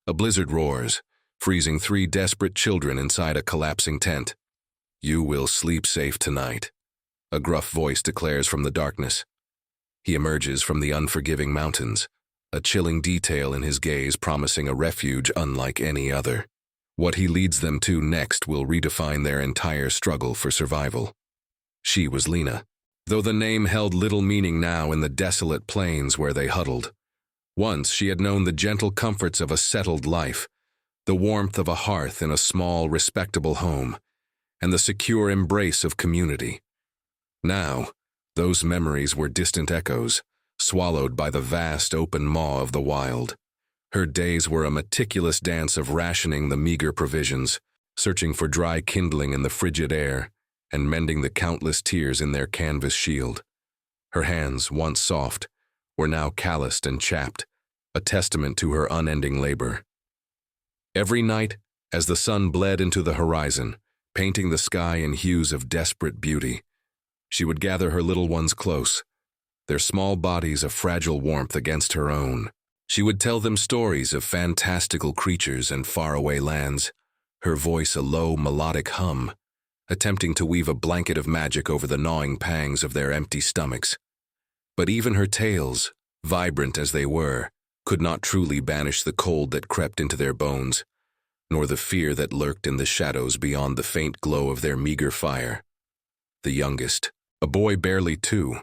A blizzard roars, freezing 3 desperate children inside a collapsing tent. "You will sleep safe tonight," a gruff voice declares from the darkness. He emerges from the unforgiving mountains, a chilling detail in his gaze promising a refuge unlike any other. What he leads them to next will redefine their entire struggle for survival. She was Lena, though the name held little meaning now in the desolate plains where they huddled. Once she had known the gentle comforts of a settled life, the warmth of a hearth in a small, respectable home, and the secure embrace of community. Now, those memories were distant echoes, swallowed by the vast open maw of the wild. Her days were a meticulous dance of rationing the meager provisions, searching for dry kindling in the frigid air, and mending the countless tears in their canvas shield. Her hands, once soft, were now calloused and chapped, a testament to her unending labor. Every night, as the sun bled into the horizon, painting the sky in hues of desperate beauty, she would gather her little ones close, their small bodies a fragile warmth against her own. She would tell them stories of fantastical creatures and faraway lands, her voice a low, melodic hum, attempting to weave a blanket of magic over the gnawing pangs of their empty stomachs. But even her tales, vibrant as they were, could not truly banish the cold that crept into their bones, nor the fear that lurked in the shadows beyond the faint glow of their meager fire. The youngest, a boy barely 2,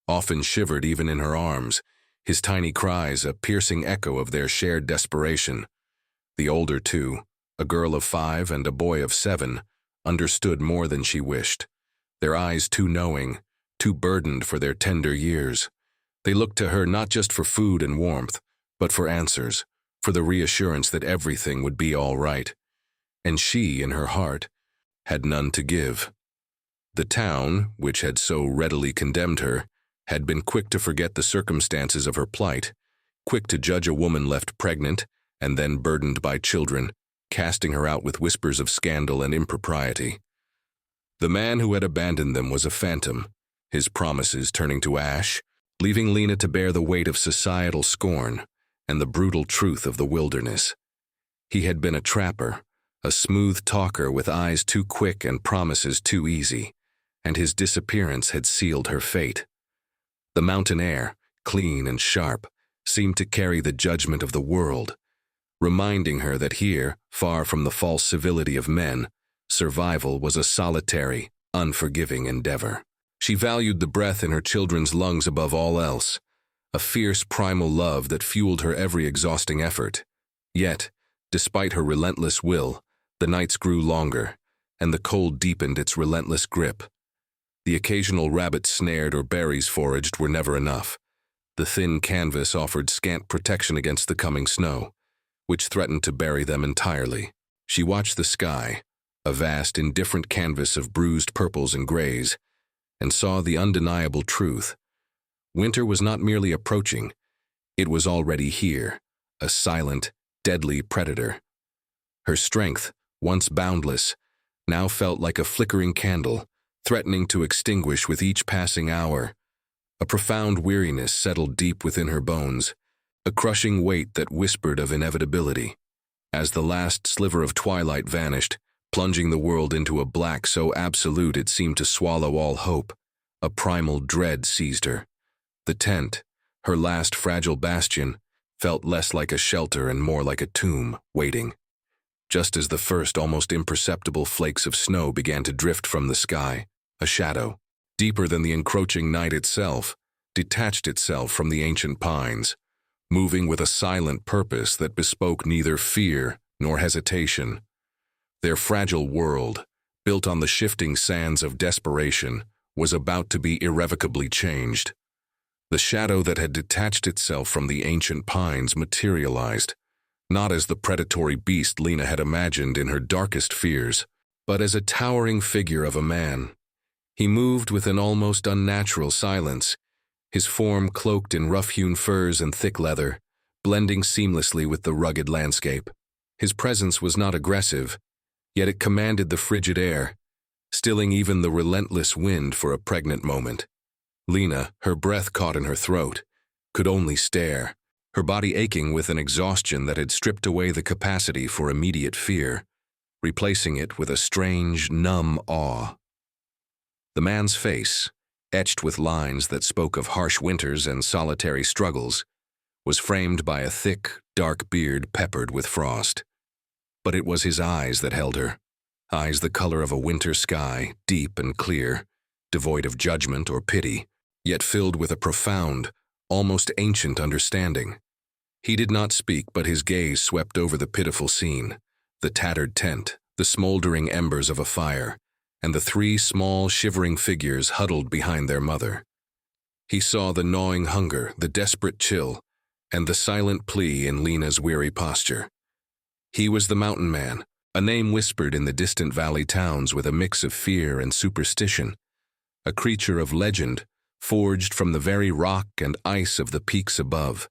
often shivered even in her arms, his tiny cries a piercing echo of their shared desperation. The older 2, a girl of 5 and a boy of 7, understood more than she wished, their eyes too knowing, too burdened for their tender years. They looked to her not just for food and warmth, but for answers, for the reassurance that everything would be all right. And she, in her heart, had none to give. The town, which had so readily condemned her, had been quick to forget the circumstances of her plight, quick to judge a woman left pregnant and then burdened by children, casting her out with whispers of scandal and impropriety. The man who had abandoned them was a phantom, his promises turning to ash, leaving Lena to bear the weight of societal scorn and the brutal truth of the wilderness. He had been a trapper, a smooth talker with eyes too quick and promises too easy, and his disappearance had sealed her fate. The mountain air, clean and sharp, seemed to carry the judgment of the world, reminding her that here, far from the false civility of men, survival was a solitary, unforgiving endeavor. She valued the breath in her children's lungs above all else, a fierce primal love that fueled her every exhausting effort. Yet, despite her relentless will, the nights grew longer, and the cold deepened its relentless grip. The occasional rabbit snared or berries foraged were never enough. The thin canvas offered scant protection against the coming snow, which threatened to bury them entirely. She watched the sky, a vast, indifferent canvas of bruised purples and grays, and saw the undeniable truth. Winter was not merely approaching, it was already here, a silent, deadly predator. Her strength, once boundless, now felt like a flickering candle, threatening to extinguish with each passing hour. A profound weariness settled deep within her bones, a crushing weight that whispered of inevitability. As the last sliver of twilight vanished, plunging the world into a black so absolute it seemed to swallow all hope, a primal dread seized her. The tent, her last fragile bastion, felt less like a shelter and more like a tomb, waiting. Just as the first almost imperceptible flakes of snow began to drift from the sky, a shadow, deeper than the encroaching night itself, detached itself from the ancient pines, moving with a silent purpose that bespoke neither fear nor hesitation. Their fragile world, built on the shifting sands of desperation, was about to be irrevocably changed. The shadow that had detached itself from the ancient pines materialized, not as the predatory beast Lena had imagined in her darkest fears, but as a towering figure of a man. He moved with an almost unnatural silence, his form cloaked in rough-hewn furs and thick leather, blending seamlessly with the rugged landscape. His presence was not aggressive, yet it commanded the frigid air, stilling even the relentless wind for a pregnant moment. Lena, her breath caught in her throat, could only stare, her body aching with an exhaustion that had stripped away the capacity for immediate fear, replacing it with a strange, numb awe. The man's face, etched with lines that spoke of harsh winters and solitary struggles, was framed by a thick, dark beard peppered with frost. But it was his eyes that held her, eyes the color of a winter sky, deep and clear, devoid of judgment or pity, yet filled with a profound, almost ancient understanding. He did not speak, but his gaze swept over the pitiful scene, the tattered tent, the smoldering embers of a fire, and the three small, shivering figures huddled behind their mother. He saw the gnawing hunger, the desperate chill, and the silent plea in Lena's weary posture. He was the Mountain Man, a name whispered in the distant valley towns with a mix of fear and superstition, a creature of legend, forged from the very rock and ice of the peaks above.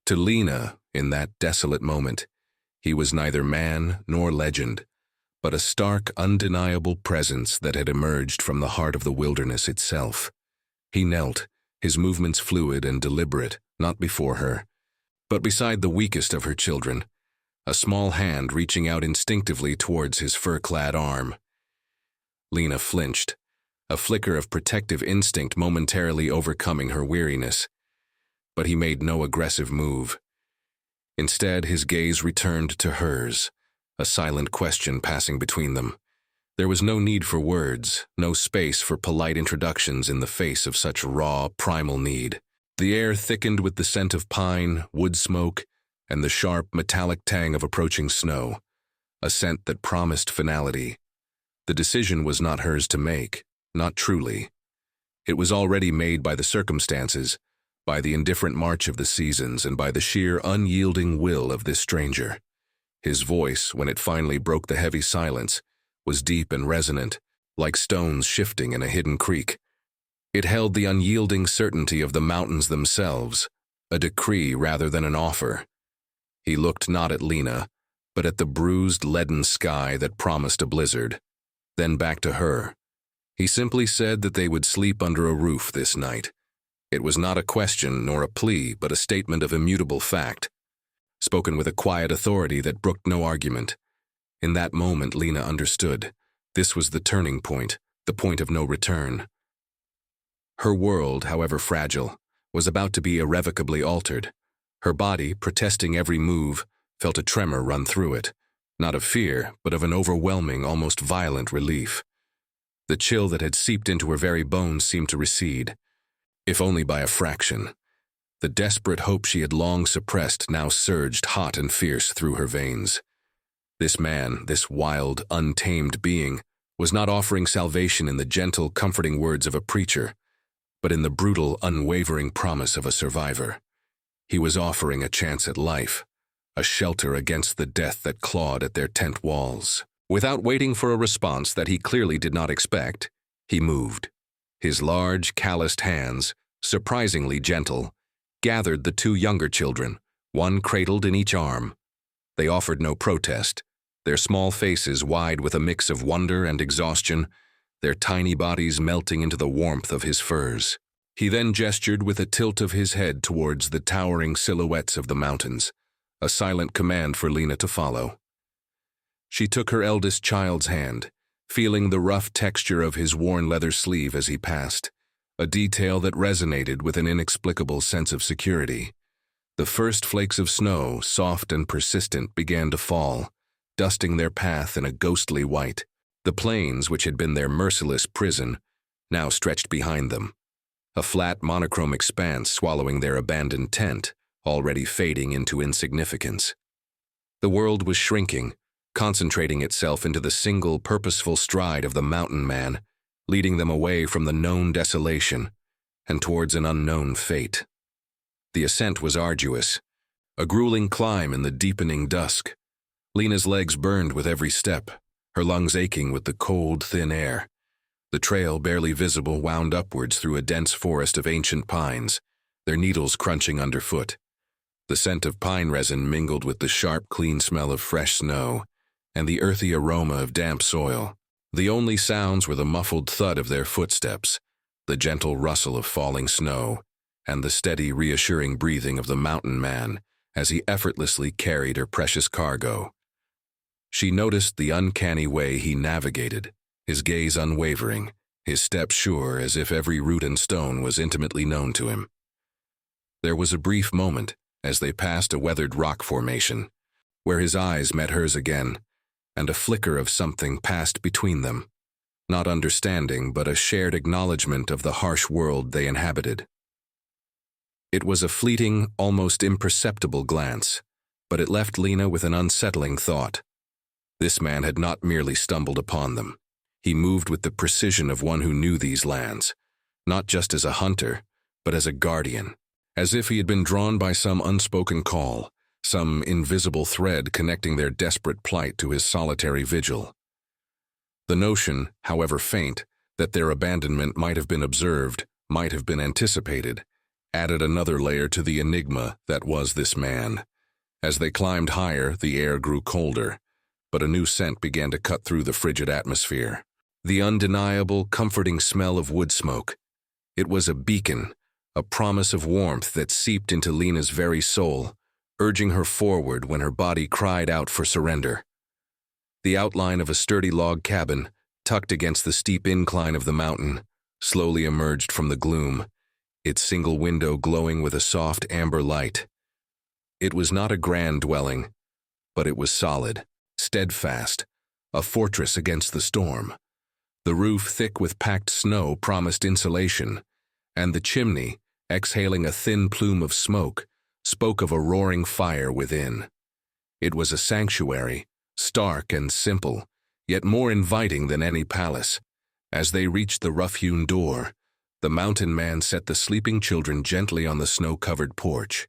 To Lena, in that desolate moment, he was neither man nor legend, but a stark, undeniable presence that had emerged from the heart of the wilderness itself. He knelt, his movements fluid and deliberate, not before her, but beside the weakest of her children, a small hand reaching out instinctively towards his fur-clad arm. Lena flinched, a flicker of protective instinct momentarily overcoming her weariness. But he made no aggressive move. Instead, his gaze returned to hers, a silent question passing between them. There was no need for words, no space for polite introductions in the face of such raw, primal need. The air thickened with the scent of pine, wood smoke, and the sharp, metallic tang of approaching snow, a scent that promised finality. The decision was not hers to make, not truly. It was already made by the circumstances, by the indifferent march of the seasons, and by the sheer, unyielding will of this stranger. His voice, when it finally broke the heavy silence, was deep and resonant, like stones shifting in a hidden creek. It held the unyielding certainty of the mountains themselves, a decree rather than an offer. He looked not at Lena, but at the bruised, leaden sky that promised a blizzard, then back to her. He simply said that they would sleep under a roof this night. It was not a question nor a plea, but a statement of immutable fact, spoken with a quiet authority that brooked no argument. In that moment, Lena understood. This was the turning point, the point of no return. Her world, however fragile, was about to be irrevocably altered. Her body, protesting every move, felt a tremor run through it, not of fear, but of an overwhelming, almost violent relief. The chill that had seeped into her very bones seemed to recede, if only by a fraction. The desperate hope she had long suppressed now surged hot and fierce through her veins. This man, this wild, untamed being, was not offering salvation in the gentle, comforting words of a preacher, but in the brutal, unwavering promise of a survivor. He was offering a chance at life, a shelter against the death that clawed at their tent walls. Without waiting for a response that he clearly did not expect, he moved. His large, calloused hands, surprisingly gentle, gathered the two younger children, one cradled in each arm. They offered no protest, their small faces wide with a mix of wonder and exhaustion, their tiny bodies melting into the warmth of his furs. He then gestured with a tilt of his head towards the towering silhouettes of the mountains, a silent command for Lena to follow. She took her eldest child's hand, feeling the rough texture of his worn leather sleeve as he passed, a detail that resonated with an inexplicable sense of security. The first flakes of snow, soft and persistent, began to fall, dusting their path in a ghostly white. The plains, which had been their merciless prison, now stretched behind them, a flat monochrome expanse swallowing their abandoned tent, already fading into insignificance. The world was shrinking, concentrating itself into the single purposeful stride of the Mountain Man, leading them away from the known desolation and towards an unknown fate. The ascent was arduous, a grueling climb in the deepening dusk. Lena's legs burned with every step, her lungs aching with the cold, thin air. The trail, barely visible, wound upwards through a dense forest of ancient pines, their needles crunching underfoot. The scent of pine resin mingled with the sharp, clean smell of fresh snow and the earthy aroma of damp soil. The only sounds were the muffled thud of their footsteps, the gentle rustle of falling snow, and the steady, reassuring breathing of the mountain man as he effortlessly carried her precious cargo. She noticed the uncanny way he navigated, his gaze unwavering, his step sure as if every root and stone was intimately known to him. There was a brief moment as they passed a weathered rock formation, where his eyes met hers again, and a flicker of something passed between them, not understanding but a shared acknowledgement of the harsh world they inhabited. It was a fleeting, almost imperceptible glance, but it left Lena with an unsettling thought. This man had not merely stumbled upon them. He moved with the precision of one who knew these lands, not just as a hunter, but as a guardian, as if he had been drawn by some unspoken call, some invisible thread connecting their desperate plight to his solitary vigil. The notion, however faint, that their abandonment might have been observed, might have been anticipated, added another layer to the enigma that was this man. As they climbed higher, the air grew colder, but a new scent began to cut through the frigid atmosphere. The undeniable, comforting smell of wood smoke. It was a beacon, a promise of warmth that seeped into Lena's very soul, urging her forward when her body cried out for surrender. The outline of a sturdy log cabin, tucked against the steep incline of the mountain, slowly emerged from the gloom, its single window glowing with a soft amber light. It was not a grand dwelling, but it was solid, steadfast, a fortress against the storm. The roof, thick with packed snow, promised insulation, and the chimney, exhaling a thin plume of smoke, spoke of a roaring fire within. It was a sanctuary, stark and simple, yet more inviting than any palace. As they reached the rough-hewn door, the mountain man set the sleeping children gently on the snow-covered porch.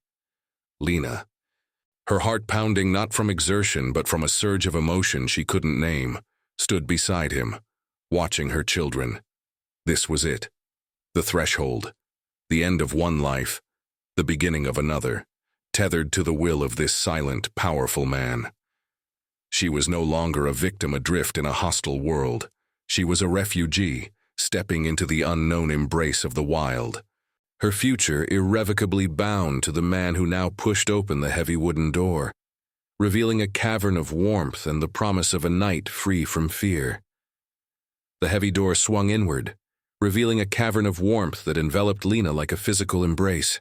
Lena, her heart pounding not from exertion but from a surge of emotion she couldn't name, stood beside him, watching her children. This was it. The threshold. The end of one life. The beginning of another. Tethered to the will of this silent, powerful man. She was no longer a victim adrift in a hostile world. She was a refugee, stepping into the unknown embrace of the wild. Her future irrevocably bound to the man who now pushed open the heavy wooden door, revealing a cavern of warmth and the promise of a night free from fear. The heavy door swung inward, revealing a cavern of warmth that enveloped Lena like a physical embrace.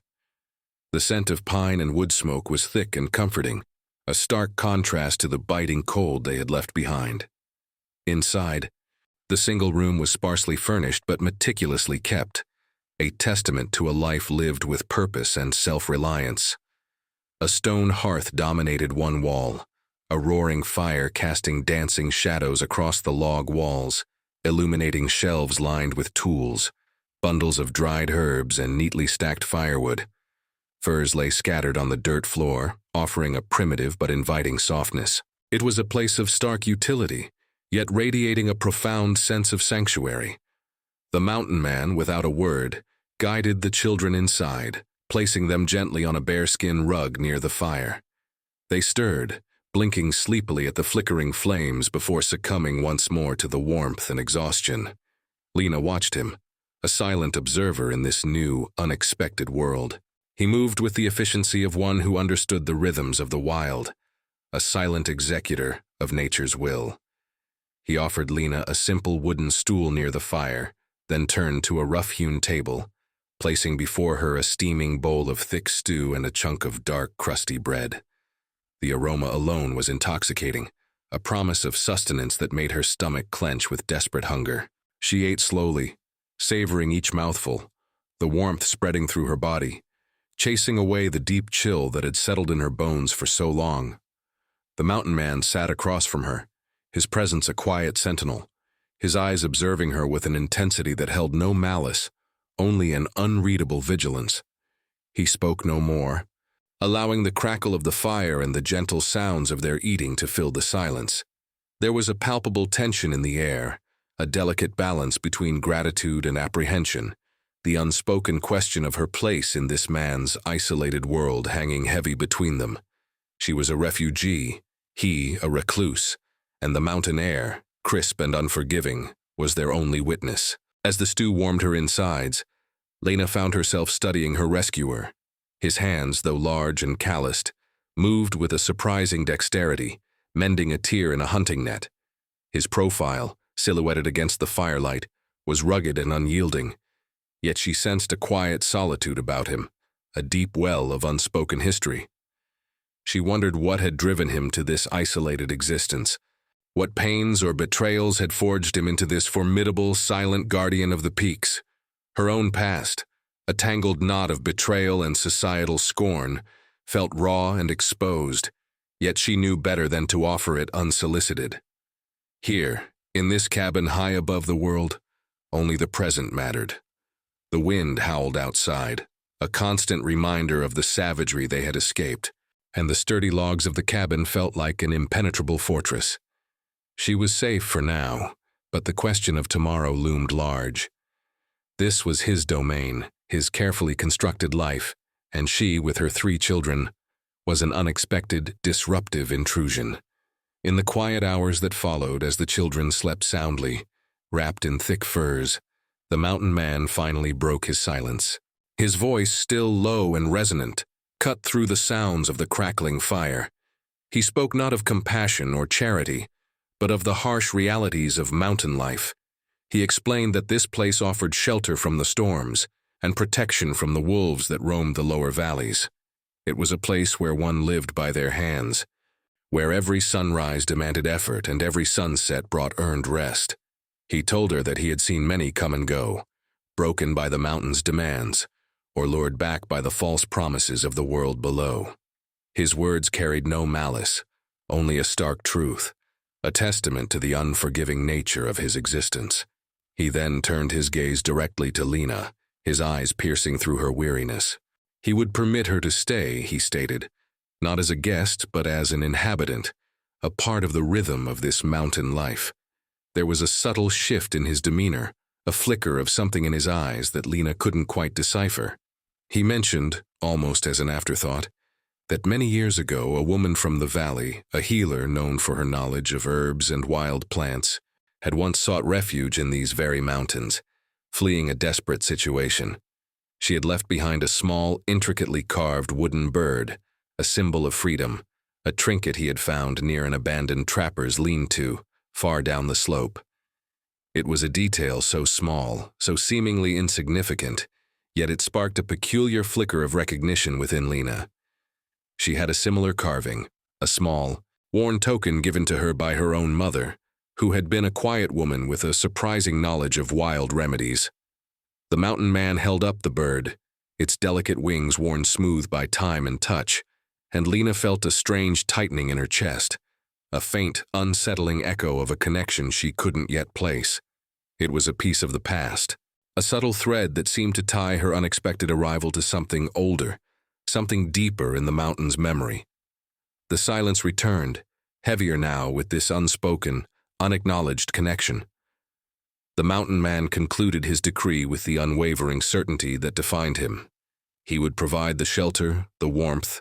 The scent of pine and wood smoke was thick and comforting, a stark contrast to the biting cold they had left behind. Inside, the single room was sparsely furnished but meticulously kept, a testament to a life lived with purpose and self-reliance. A stone hearth dominated one wall, a roaring fire casting dancing shadows across the log walls, illuminating shelves lined with tools, bundles of dried herbs and neatly stacked firewood. Furs lay scattered on the dirt floor, offering a primitive but inviting softness. It was a place of stark utility, yet radiating a profound sense of sanctuary. The mountain man, without a word, guided the children inside, placing them gently on a bearskin rug near the fire. They stirred, blinking sleepily at the flickering flames before succumbing once more to the warmth and exhaustion. Lena watched him, a silent observer in this new, unexpected world. He moved with the efficiency of one who understood the rhythms of the wild, a silent executor of nature's will. He offered Lena a simple wooden stool near the fire, then turned to a rough-hewn table, placing before her a steaming bowl of thick stew and a chunk of dark, crusty bread. The aroma alone was intoxicating, a promise of sustenance that made her stomach clench with desperate hunger. She ate slowly, savoring each mouthful, the warmth spreading through her body, chasing away the deep chill that had settled in her bones for so long. The mountain man sat across from her, his presence a quiet sentinel, his eyes observing her with an intensity that held no malice, only an unreadable vigilance. He spoke no more, allowing the crackle of the fire and the gentle sounds of their eating to fill the silence. There was a palpable tension in the air, a delicate balance between gratitude and apprehension, the unspoken question of her place in this man's isolated world hanging heavy between them. She was a refugee, he a recluse, and the mountain air, crisp and unforgiving, was their only witness. As the stew warmed her insides, Lena found herself studying her rescuer. His hands, though large and calloused, moved with a surprising dexterity, mending a tear in a hunting net. His profile, silhouetted against the firelight, was rugged and unyielding, yet she sensed a quiet solitude about him, a deep well of unspoken history. She wondered what had driven him to this isolated existence, what pains or betrayals had forged him into this formidable, silent guardian of the peaks. Her own past, a tangled knot of betrayal and societal scorn, felt raw and exposed, yet she knew better than to offer it unsolicited. Here, in this cabin high above the world, only the present mattered. The wind howled outside, a constant reminder of the savagery they had escaped, and the sturdy logs of the cabin felt like an impenetrable fortress. She was safe for now, but the question of tomorrow loomed large. This was his domain, his carefully constructed life, and she, with her 3 children, was an unexpected, disruptive intrusion. In the quiet hours that followed as the children slept soundly, wrapped in thick furs, the mountain man finally broke his silence. His voice, still low and resonant, cut through the sounds of the crackling fire. He spoke not of compassion or charity, but of the harsh realities of mountain life. He explained that this place offered shelter from the storms and protection from the wolves that roamed the lower valleys. It was a place where one lived by their hands, where every sunrise demanded effort and every sunset brought earned rest. He told her that he had seen many come and go, broken by the mountain's demands, or lured back by the false promises of the world below. His words carried no malice, only a stark truth, a testament to the unforgiving nature of his existence. He then turned his gaze directly to Lena, his eyes piercing through her weariness. He would permit her to stay, he stated, not as a guest but as an inhabitant, a part of the rhythm of this mountain life. There was a subtle shift in his demeanor, a flicker of something in his eyes that Lena couldn't quite decipher. He mentioned, almost as an afterthought, that many years ago a woman from the valley, a healer known for her knowledge of herbs and wild plants, had once sought refuge in these very mountains, fleeing a desperate situation. She had left behind a small, intricately carved wooden bird, a symbol of freedom, a trinket he had found near an abandoned trapper's lean-to, far down the slope. It was a detail so small, so seemingly insignificant, yet it sparked a peculiar flicker of recognition within Lena. She had a similar carving, a small, worn token given to her by her own mother, who had been a quiet woman with a surprising knowledge of wild remedies. The mountain man held up the bird, its delicate wings worn smooth by time and touch, and Lena felt a strange tightening in her chest, a faint, unsettling echo of a connection she couldn't yet place. It was a piece of the past, a subtle thread that seemed to tie her unexpected arrival to something older, something deeper in the mountain's memory. The silence returned, heavier now with this unspoken, unacknowledged connection. The mountain man concluded his decree with the unwavering certainty that defined him. He would provide the shelter, the warmth,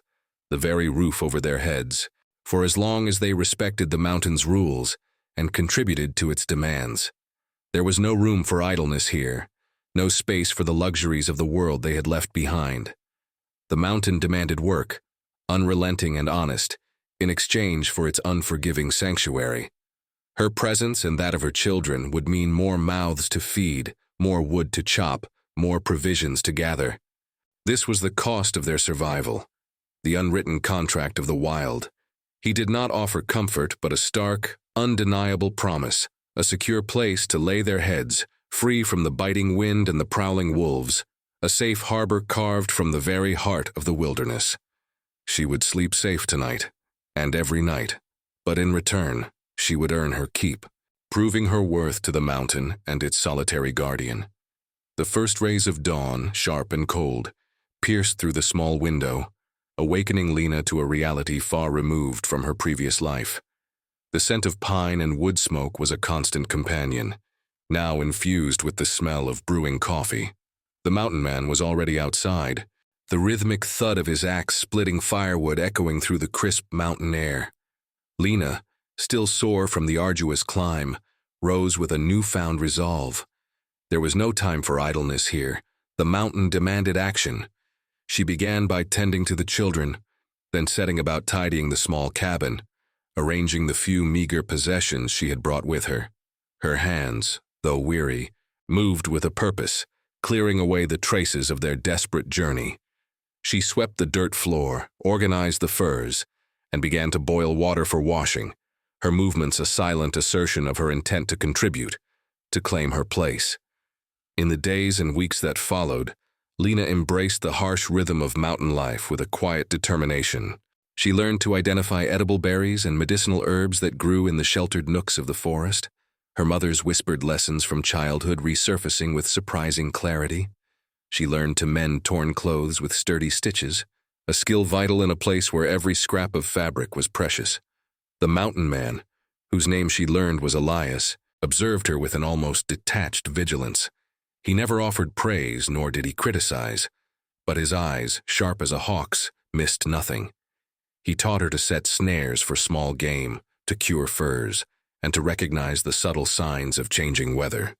the very roof over their heads, for as long as they respected the mountain's rules and contributed to its demands. There was no room for idleness here, no space for the luxuries of the world they had left behind. The mountain demanded work, unrelenting and honest, in exchange for its unforgiving sanctuary. Her presence and that of her children would mean more mouths to feed, more wood to chop, more provisions to gather. This was the cost of their survival, the unwritten contract of the wild. He did not offer comfort but a stark, undeniable promise, a secure place to lay their heads, free from the biting wind and the prowling wolves, a safe harbor carved from the very heart of the wilderness. She would sleep safe tonight, and every night, but in return, she would earn her keep, proving her worth to the mountain and its solitary guardian. The first rays of dawn, sharp and cold, pierced through the small window, awakening Lena to a reality far removed from her previous life. The scent of pine and wood smoke was a constant companion, now infused with the smell of brewing coffee. The mountain man was already outside, the rhythmic thud of his axe splitting firewood echoing through the crisp mountain air. Lena, still sore from the arduous climb, rose with a newfound resolve. There was no time for idleness here, The mountain demanded action. She began by tending to the children, then setting about tidying the small cabin, arranging the few meager possessions she had brought with her. Her hands, though weary, moved with a purpose, clearing away the traces of their desperate journey. She swept the dirt floor, organized the furs, and began to boil water for washing, her movements a silent assertion of her intent to contribute, to claim her place. In the days and weeks that followed, Lena embraced the harsh rhythm of mountain life with a quiet determination. She learned to identify edible berries and medicinal herbs that grew in the sheltered nooks of the forest, her mother's whispered lessons from childhood resurfacing with surprising clarity. She learned to mend torn clothes with sturdy stitches, a skill vital in a place where every scrap of fabric was precious. The mountain man, whose name she learned was Elias, observed her with an almost detached vigilance. He never offered praise, nor did he criticize, but his eyes, sharp as a hawk's, missed nothing. He taught her to set snares for small game, to cure furs, and to recognize the subtle signs of changing weather.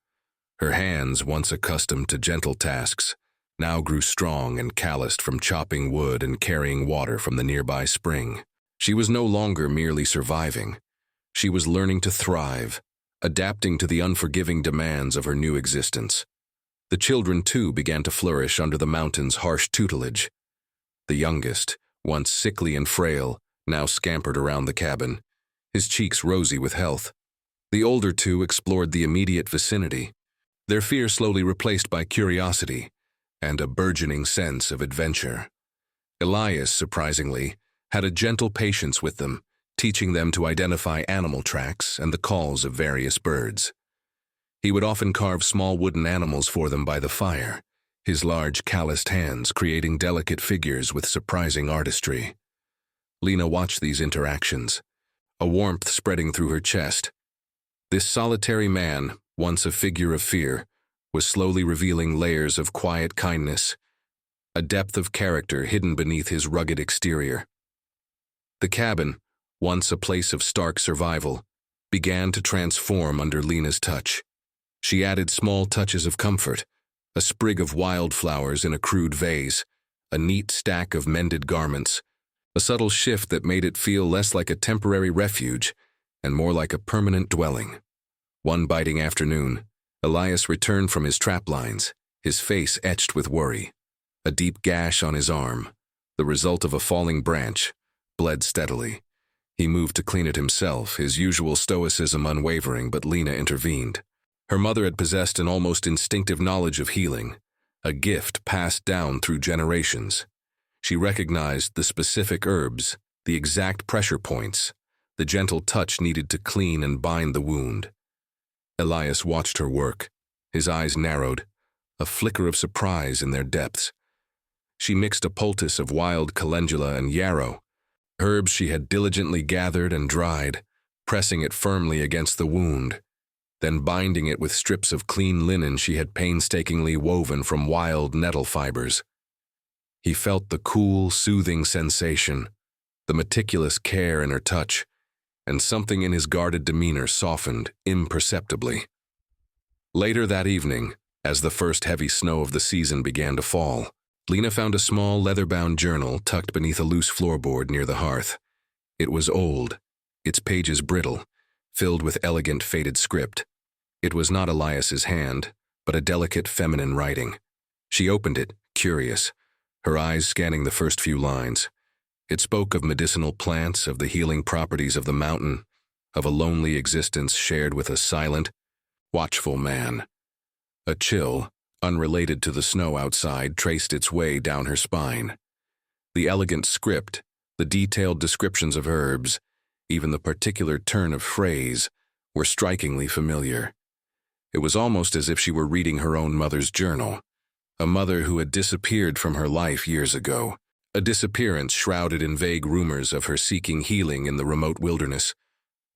Her hands, once accustomed to gentle tasks, now grew strong and calloused from chopping wood and carrying water from the nearby spring. She was no longer merely surviving. She was learning to thrive, adapting to the unforgiving demands of her new existence. The children, too, began to flourish under the mountain's harsh tutelage. The youngest, once sickly and frail, now scampered around the cabin, his cheeks rosy with health. The older two explored the immediate vicinity, their fear slowly replaced by curiosity and a burgeoning sense of adventure. Elias, surprisingly, had a gentle patience with them, teaching them to identify animal tracks and the calls of various birds. He would often carve small wooden animals for them by the fire, his large calloused hands creating delicate figures with surprising artistry. Lena watched these interactions, a warmth spreading through her chest. This solitary man, once a figure of fear, was slowly revealing layers of quiet kindness, a depth of character hidden beneath his rugged exterior. The cabin, once a place of stark survival, began to transform under Lena's touch. She added small touches of comfort, a sprig of wildflowers in a crude vase, a neat stack of mended garments, a subtle shift that made it feel less like a temporary refuge and more like a permanent dwelling. One biting afternoon, Elias returned from his trap lines, his face etched with worry. A deep gash on his arm, the result of a falling branch, bled steadily. He moved to clean it himself, his usual stoicism unwavering, but Lena intervened. Her mother had possessed an almost instinctive knowledge of healing, a gift passed down through generations. She recognized the specific herbs, the exact pressure points, the gentle touch needed to clean and bind the wound. Elias watched her work, his eyes narrowed, a flicker of surprise in their depths. She mixed a poultice of wild calendula and yarrow, herbs she had diligently gathered and dried, pressing it firmly against the wound, then binding it with strips of clean linen she had painstakingly woven from wild nettle fibers. He felt the cool, soothing sensation, the meticulous care in her touch, and something in his guarded demeanor softened imperceptibly. Later that evening, as the first heavy snow of the season began to fall, Lena found a small leather-bound journal tucked beneath a loose floorboard near the hearth. It was old, its pages brittle, filled with elegant faded script. It was not Elias's hand, but a delicate feminine writing. She opened it, curious, her eyes scanning the first few lines. It spoke of medicinal plants, of the healing properties of the mountain, of a lonely existence shared with a silent, watchful man. A chill, unrelated to the snow outside, traced its way down her spine. The elegant script, the detailed descriptions of herbs, even the particular turn of phrase, were strikingly familiar. It was almost as if she were reading her own mother's journal, a mother who had disappeared from her life years ago, a disappearance shrouded in vague rumors of her seeking healing in the remote wilderness.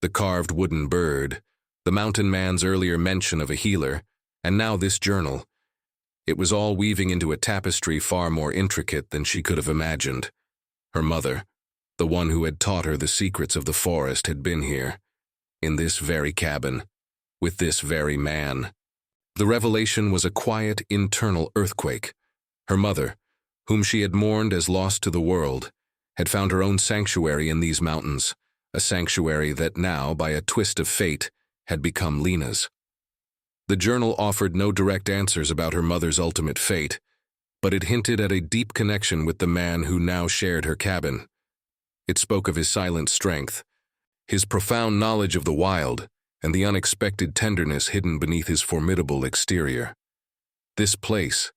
The carved wooden bird, the mountain man's earlier mention of a healer, and now this journal. It was all weaving into a tapestry far more intricate than she could have imagined. Her mother, the one who had taught her the secrets of the forest, had been here, in this very cabin, with this very man. The revelation was a quiet, internal earthquake. Her mother, whom she had mourned as lost to the world, had found her own sanctuary in these mountains, a sanctuary that now, by a twist of fate, had become Lena's. The journal offered no direct answers about her mother's ultimate fate, but it hinted at a deep connection with the man who now shared her cabin. It spoke of his silent strength, his profound knowledge of the wild, and the unexpected tenderness hidden beneath his formidable exterior. This place,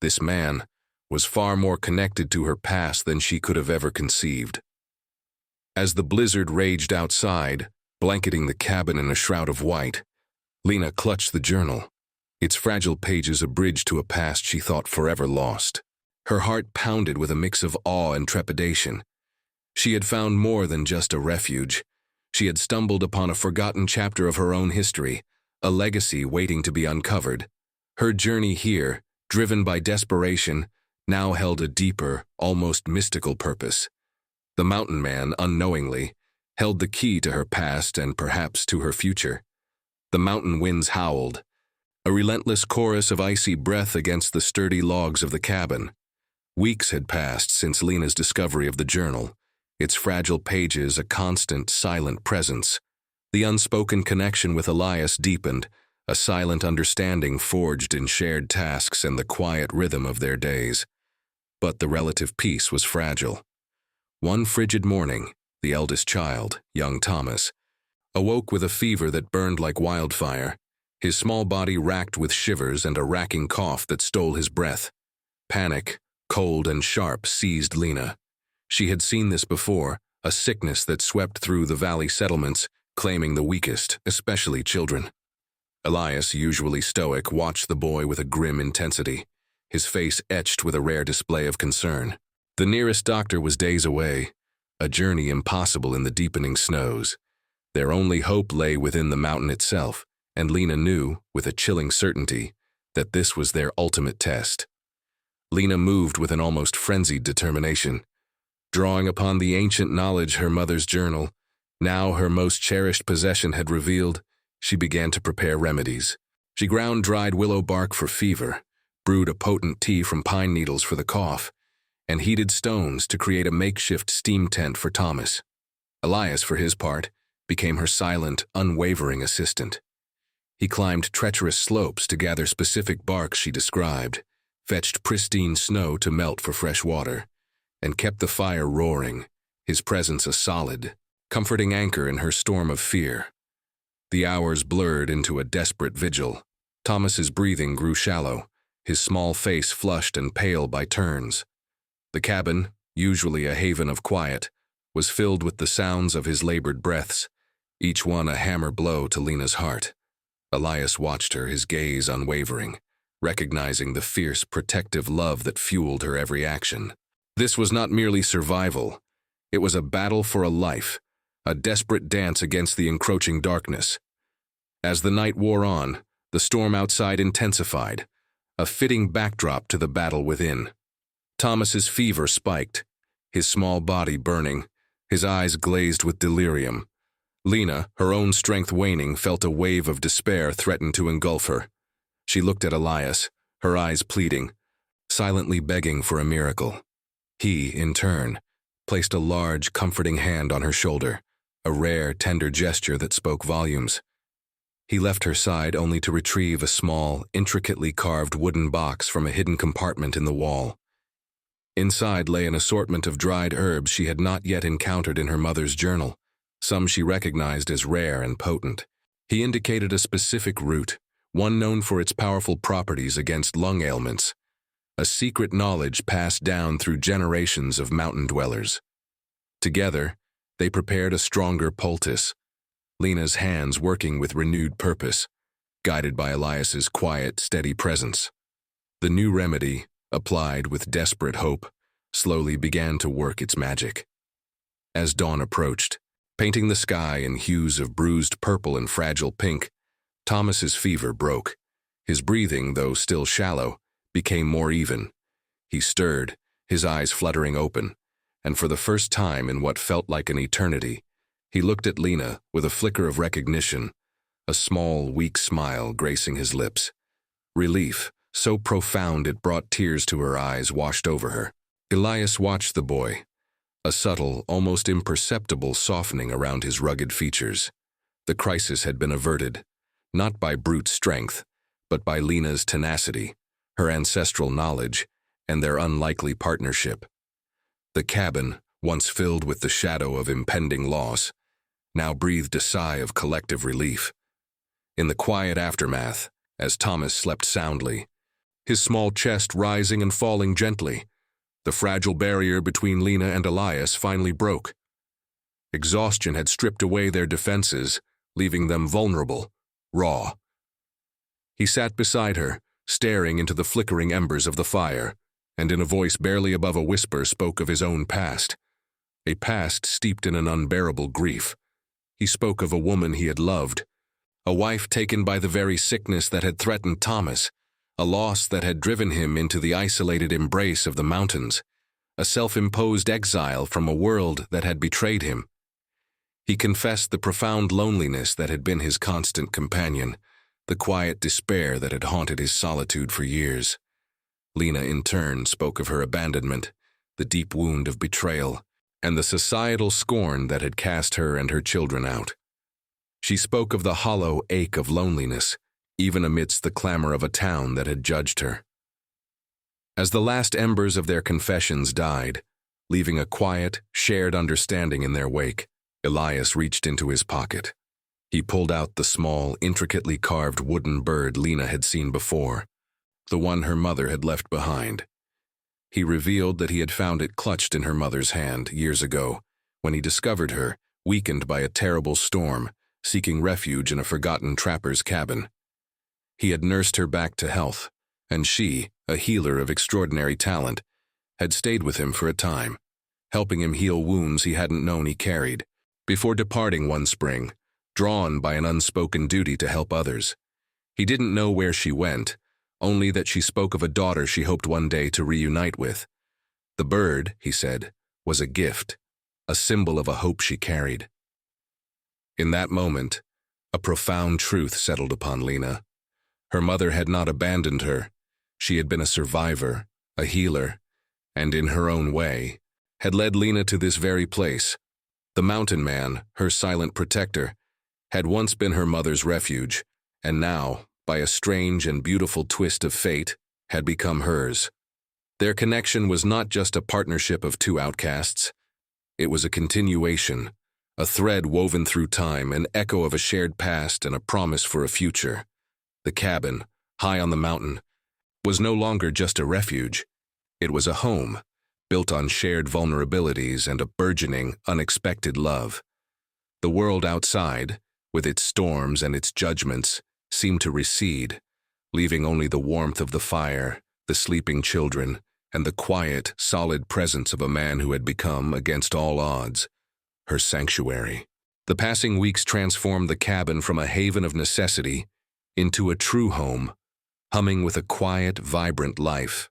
this man, was far more connected to her past than she could have ever conceived. As the blizzard raged outside, blanketing the cabin in a shroud of white, Lena clutched the journal, its fragile pages a bridge to a past she thought forever lost. Her heart pounded with a mix of awe and trepidation. She had found more than just a refuge. She had stumbled upon a forgotten chapter of her own history, a legacy waiting to be uncovered. Her journey here, driven by desperation, now held a deeper, almost mystical purpose. The mountain man, unknowingly, held the key to her past and perhaps to her future. The mountain winds howled, a relentless chorus of icy breath against the sturdy logs of the cabin. Weeks had passed since Lena's discovery of the journal, its fragile pages a constant, silent presence. The unspoken connection with Elias deepened, a silent understanding forged in shared tasks and the quiet rhythm of their days. But the relative peace was fragile. One frigid morning, the eldest child, young Thomas, awoke with a fever that burned like wildfire, his small body racked with shivers and a racking cough that stole his breath. Panic, cold and sharp, seized Lena. She had seen this before, a sickness that swept through the valley settlements, claiming the weakest, especially children. Elias, usually stoic, watched the boy with a grim intensity, his face etched with a rare display of concern. The nearest doctor was days away, a journey impossible in the deepening snows. Their only hope lay within the mountain itself, and Lena knew, with a chilling certainty, that this was their ultimate test. Lena moved with an almost frenzied determination. Drawing upon the ancient knowledge her mother's journal, now her most cherished possession, had revealed, she began to prepare remedies. She ground dried willow bark for fever, brewed a potent tea from pine needles for the cough, and heated stones to create a makeshift steam tent for Thomas. Elias, for his part, became her silent, unwavering assistant. He climbed treacherous slopes to gather specific barks she described, fetched pristine snow to melt for fresh water, and kept the fire roaring, his presence a solid, comforting anchor in her storm of fear. The hours blurred into a desperate vigil. Thomas's breathing grew shallow, his small face flushed and pale by turns. The cabin, usually a haven of quiet, was filled with the sounds of his labored breaths, each one a hammer blow to Lena's heart. Elias watched her, his gaze unwavering, recognizing the fierce, protective love that fueled her every action. This was not merely survival. It was a battle for a life, a desperate dance against the encroaching darkness. As the night wore on, the storm outside intensified, a fitting backdrop to the battle within. Thomas's fever spiked, his small body burning, his eyes glazed with delirium. Lena, her own strength waning, felt a wave of despair threaten to engulf her. She looked at Elias, her eyes pleading, silently begging for a miracle. He, in turn, placed a large, comforting hand on her shoulder, a rare, tender gesture that spoke volumes. He left her side only to retrieve a small, intricately carved wooden box from a hidden compartment in the wall. Inside lay an assortment of dried herbs she had not yet encountered in her mother's journal, some she recognized as rare and potent. He indicated a specific root, one known for its powerful properties against lung ailments, a secret knowledge passed down through generations of mountain dwellers. Together, they prepared a stronger poultice, Lena's hands working with renewed purpose, guided by Elias's quiet, steady presence. The new remedy, applied with desperate hope, slowly began to work its magic. As dawn approached, painting the sky in hues of bruised purple and fragile pink, Thomas's fever broke. His breathing, though still shallow, became more even. He stirred, his eyes fluttering open, and for the first time in what felt like an eternity, he looked at Lena with a flicker of recognition, a small, weak smile gracing his lips. Relief, so profound it brought tears to her eyes, washed over her. Elias watched the boy, a subtle, almost imperceptible softening around his rugged features. The crisis had been averted, not by brute strength, but by Lena's tenacity, her ancestral knowledge, and their unlikely partnership. The cabin, once filled with the shadow of impending loss, now breathed a sigh of collective relief. In the quiet aftermath, as Thomas slept soundly, his small chest rising and falling gently, the fragile barrier between Lena and Elias finally broke. Exhaustion had stripped away their defenses, leaving them vulnerable, raw. He sat beside her, staring into the flickering embers of the fire, and in a voice barely above a whisper spoke of his own past, a past steeped in an unbearable grief. He spoke of a woman he had loved, a wife taken by the very sickness that had threatened Thomas, a loss that had driven him into the isolated embrace of the mountains, a self-imposed exile from a world that had betrayed him. He confessed the profound loneliness that had been his constant companion, the quiet despair that had haunted his solitude for years. Lena, in turn, spoke of her abandonment, the deep wound of betrayal, and the societal scorn that had cast her and her children out. She spoke of the hollow ache of loneliness, even amidst the clamor of a town that had judged her. As the last embers of their confessions died, leaving a quiet, shared understanding in their wake, Elias reached into his pocket. He pulled out the small, intricately carved wooden bird Lena had seen before, the one her mother had left behind. He revealed that he had found it clutched in her mother's hand years ago, when he discovered her, weakened by a terrible storm, seeking refuge in a forgotten trapper's cabin. He had nursed her back to health, and she, a healer of extraordinary talent, had stayed with him for a time, helping him heal wounds he hadn't known he carried, before departing one spring, drawn by an unspoken duty to help others. He didn't know where she went, only that she spoke of a daughter she hoped one day to reunite with. The bird, he said, was a gift, a symbol of a hope she carried. In that moment, a profound truth settled upon Lena. Her mother had not abandoned her. She had been a survivor, a healer, and in her own way, had led Lena to this very place. The mountain man, her silent protector, had once been her mother's refuge, and now, by a strange and beautiful twist of fate, had become hers. Their connection was not just a partnership of two outcasts. It was a continuation, a thread woven through time, an echo of a shared past and a promise for a future. The cabin, high on the mountain, was no longer just a refuge. It was a home, built on shared vulnerabilities and a burgeoning, unexpected love. The world outside, with its storms and its judgments, seemed to recede, leaving only the warmth of the fire, the sleeping children, and the quiet, solid presence of a man who had become, against all odds, her sanctuary. The passing weeks transformed the cabin from a haven of necessity into a true home, humming with a quiet, vibrant life.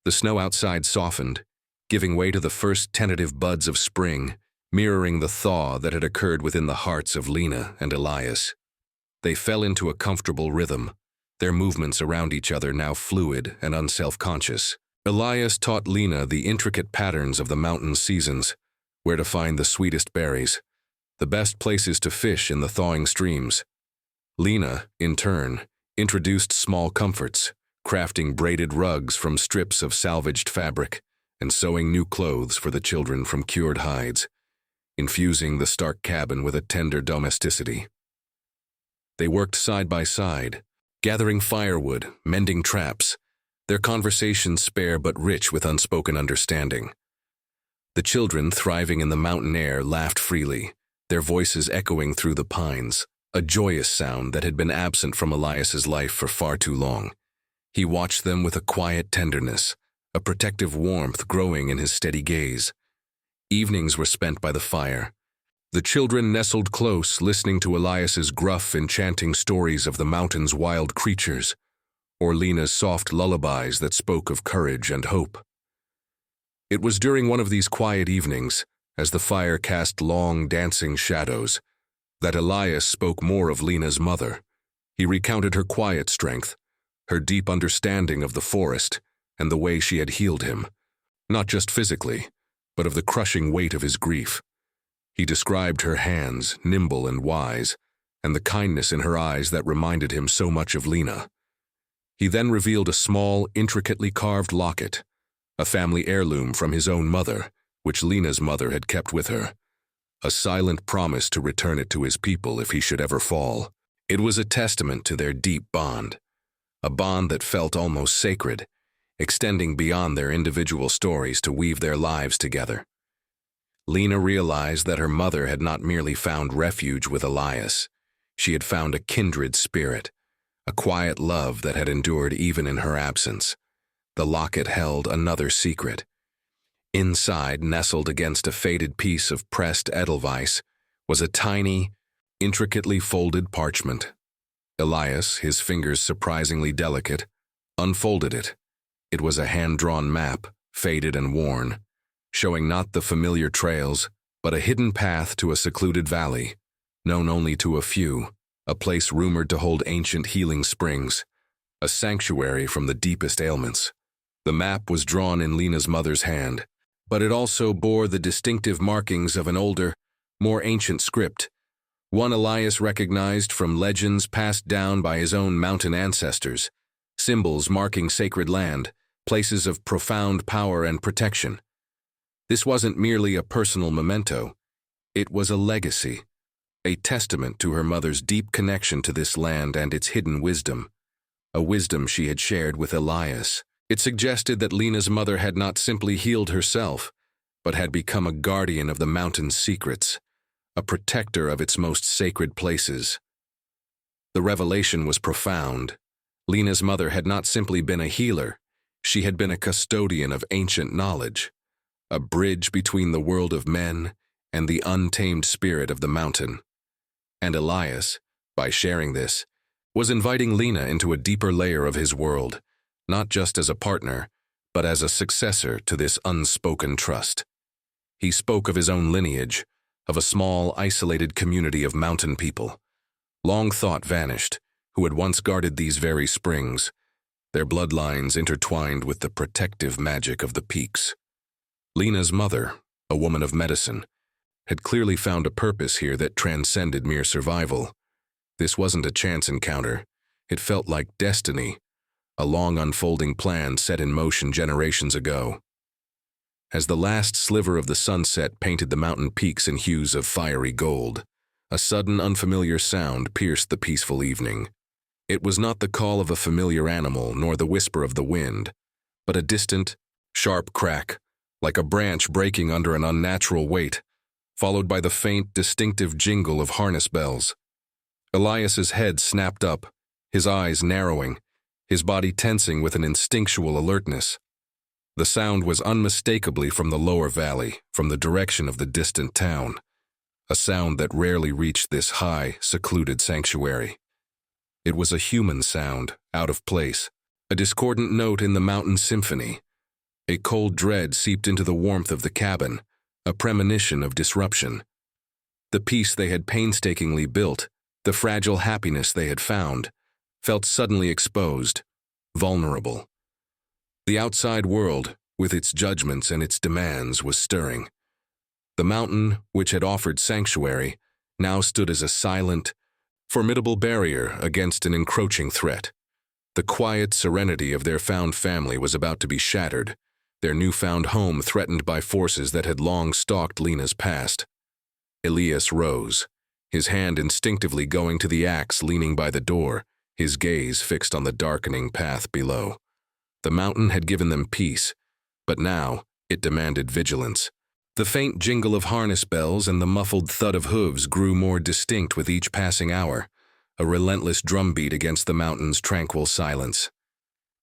The snow outside softened, giving way to the first tentative buds of spring, mirroring the thaw that had occurred within the hearts of Lena and Elias. They fell into a comfortable rhythm, their movements around each other now fluid and unself-conscious. Elias taught Lena the intricate patterns of the mountain seasons, where to find the sweetest berries, the best places to fish in the thawing streams. Lena, in turn, introduced small comforts, crafting braided rugs from strips of salvaged fabric and sewing new clothes for the children from cured hides, infusing the stark cabin with a tender domesticity. They worked side by side, gathering firewood, mending traps, their conversations spare but rich with unspoken understanding. The children, thriving in the mountain air, laughed freely, their voices echoing through the pines, a joyous sound that had been absent from Elias's life for far too long. He watched them with a quiet tenderness, a protective warmth growing in his steady gaze. Evenings were spent by the fire. The children nestled close, listening to Elias's gruff, enchanting stories of the mountain's wild creatures, or Lena's soft lullabies that spoke of courage and hope. It was during one of these quiet evenings, as the fire cast long, dancing shadows, that Elias spoke more of Lena's mother. He recounted her quiet strength, her deep understanding of the forest and the way she had healed him, not just physically, but of the crushing weight of his grief. He described her hands, nimble and wise, and the kindness in her eyes that reminded him so much of Lena. He then revealed a small, intricately carved locket, a family heirloom from his own mother, which Lena's mother had kept with her, a silent promise to return it to his people if he should ever fall. It was a testament to their deep bond, a bond that felt almost sacred, extending beyond their individual stories to weave their lives together. Lena realized that her mother had not merely found refuge with Elias. She had found a kindred spirit, a quiet love that had endured even in her absence. The locket held another secret. Inside, nestled against a faded piece of pressed edelweiss, was a tiny, intricately folded parchment. Elias, his fingers surprisingly delicate, unfolded it. It was a hand-drawn map, faded and worn, showing not the familiar trails, but a hidden path to a secluded valley, known only to a few, a place rumored to hold ancient healing springs, a sanctuary from the deepest ailments. The map was drawn in Lena's mother's hand, but it also bore the distinctive markings of an older, more ancient script, one Elias recognized from legends passed down by his own mountain ancestors, symbols marking sacred land, places of profound power and protection. This wasn't merely a personal memento. It was a legacy, a testament to her mother's deep connection to this land and its hidden wisdom, a wisdom she had shared with Elias. It suggested that Lena's mother had not simply healed herself, but had become a guardian of the mountain's secrets, a protector of its most sacred places. The revelation was profound. Lena's mother had not simply been a healer, she had been a custodian of ancient knowledge, a bridge between the world of men and the untamed spirit of the mountain. And Elias, by sharing this, was inviting Lena into a deeper layer of his world, not just as a partner, but as a successor to this unspoken trust. He spoke of his own lineage, of a small, isolated community of mountain people, long thought vanished, who had once guarded these very springs, their bloodlines intertwined with the protective magic of the peaks. Lena's mother, a woman of medicine, had clearly found a purpose here that transcended mere survival. This wasn't a chance encounter. It felt like destiny, a long unfolding plan set in motion generations ago. As the last sliver of the sunset painted the mountain peaks in hues of fiery gold, a sudden unfamiliar sound pierced the peaceful evening. It was not the call of a familiar animal nor the whisper of the wind, but a distant, sharp crack, like a branch breaking under an unnatural weight, followed by the faint, distinctive jingle of harness bells. Elias's head snapped up, his eyes narrowing, his body tensing with an instinctual alertness. The sound was unmistakably from the lower valley, from the direction of the distant town, a sound that rarely reached this high, secluded sanctuary. It was a human sound, out of place, a discordant note in the mountain symphony. A cold dread seeped into the warmth of the cabin, a premonition of disruption. The peace they had painstakingly built, the fragile happiness they had found, felt suddenly exposed, vulnerable. The outside world, with its judgments and its demands, was stirring. The mountain, which had offered sanctuary, now stood as a silent, formidable barrier against an encroaching threat. The quiet serenity of their found family was about to be shattered, their newfound home threatened by forces that had long stalked Lena's past. Elias rose, his hand instinctively going to the axe leaning by the door, his gaze fixed on the darkening path below. The mountain had given them peace, but now it demanded vigilance. The faint jingle of harness bells and the muffled thud of hooves grew more distinct with each passing hour, a relentless drumbeat against the mountain's tranquil silence.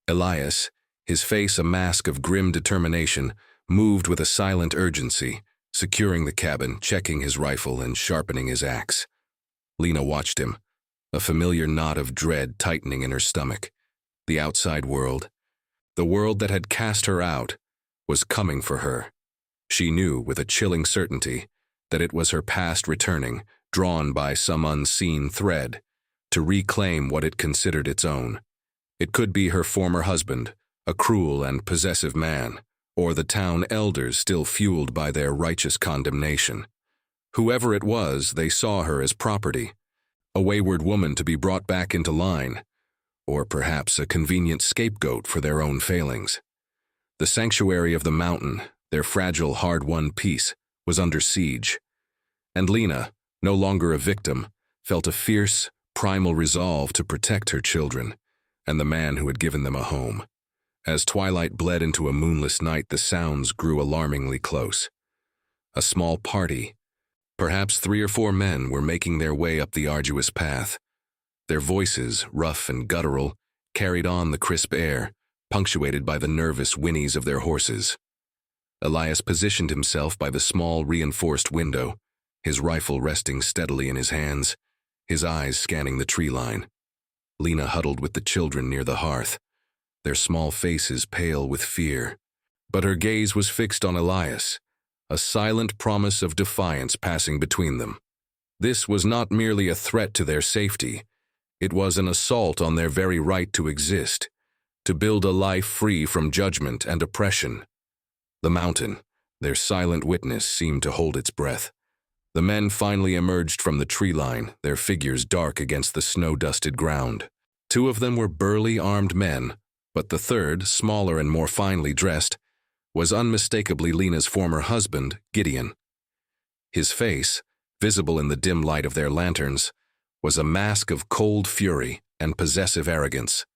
Elias, his face a mask of grim determination, moved with a silent urgency, securing the cabin, checking his rifle, and sharpening his axe. Lena watched him, a familiar knot of dread tightening in her stomach. The outside world, the world that had cast her out, was coming for her. She knew with a chilling certainty that it was her past returning, drawn by some unseen thread, to reclaim what it considered its own. It could be her former husband, a cruel and possessive man, or the town elders still fueled by their righteous condemnation. Whoever it was, they saw her as property, a wayward woman to be brought back into line, or perhaps a convenient scapegoat for their own failings. The sanctuary of the mountain, their fragile, hard-won peace, was under siege, and Lena, no longer a victim, felt a fierce, primal resolve to protect her children and the man who had given them a home. As twilight bled into a moonless night, the sounds grew alarmingly close. A small party, perhaps 3 or 4 men, were making their way up the arduous path. Their voices, rough and guttural, carried on the crisp air, punctuated by the nervous whinnies of their horses. Elias positioned himself by the small, reinforced window, his rifle resting steadily in his hands, his eyes scanning the tree line. Lena huddled with the children near the hearth, their small faces pale with fear. But her gaze was fixed on Elias, a silent promise of defiance passing between them. This was not merely a threat to their safety. It was an assault on their very right to exist, to build a life free from judgment and oppression. The mountain, their silent witness, seemed to hold its breath. The men finally emerged from the tree line, their figures dark against the snow-dusted ground. 2 of them were burly, armed men, but the third, smaller and more finely dressed, was unmistakably Lena's former husband, Gideon. His face, visible in the dim light of their lanterns, was a mask of cold fury and possessive arrogance.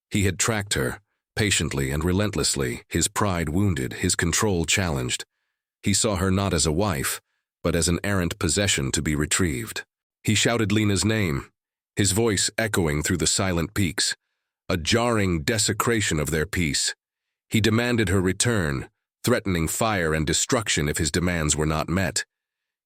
He had tracked her, patiently and relentlessly, his pride wounded, his control challenged. He saw her not as a wife, but as an errant possession to be retrieved. He shouted Lena's name, his voice echoing through the silent peaks, a jarring desecration of their peace. He demanded her return, threatening fire and destruction if his demands were not met.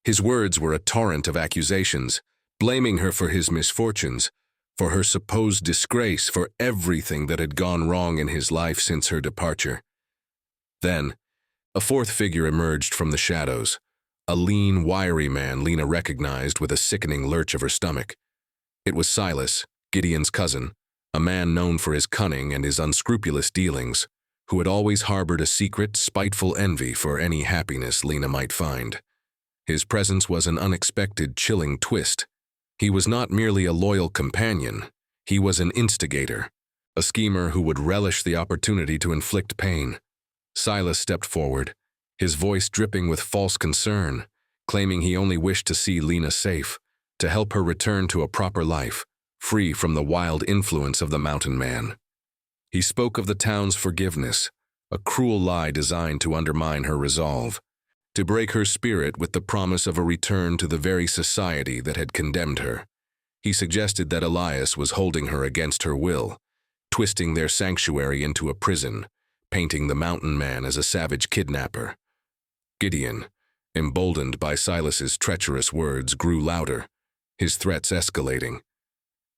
His words were a torrent of accusations, blaming her for his misfortunes, for her supposed disgrace, for everything that had gone wrong in his life since her departure. Then, a 4th figure emerged from the shadows, a lean, wiry man Lena recognized with a sickening lurch of her stomach. It was Silas, Gideon's cousin, a man known for his cunning and his unscrupulous dealings, who had always harbored a secret, spiteful envy for any happiness Lena might find. His presence was an unexpected, chilling twist. He was not merely a loyal companion, he was an instigator, a schemer who would relish the opportunity to inflict pain. Silas stepped forward, his voice dripping with false concern, claiming he only wished to see Lena safe, to help her return to a proper life, free from the wild influence of the mountain man. He spoke of the town's forgiveness, a cruel lie designed to undermine her resolve, to break her spirit with the promise of a return to the very society that had condemned her. He suggested that Elias was holding her against her will, twisting their sanctuary into a prison, painting the mountain man as a savage kidnapper. Gideon, emboldened by Silas's treacherous words, grew louder, his threats escalating.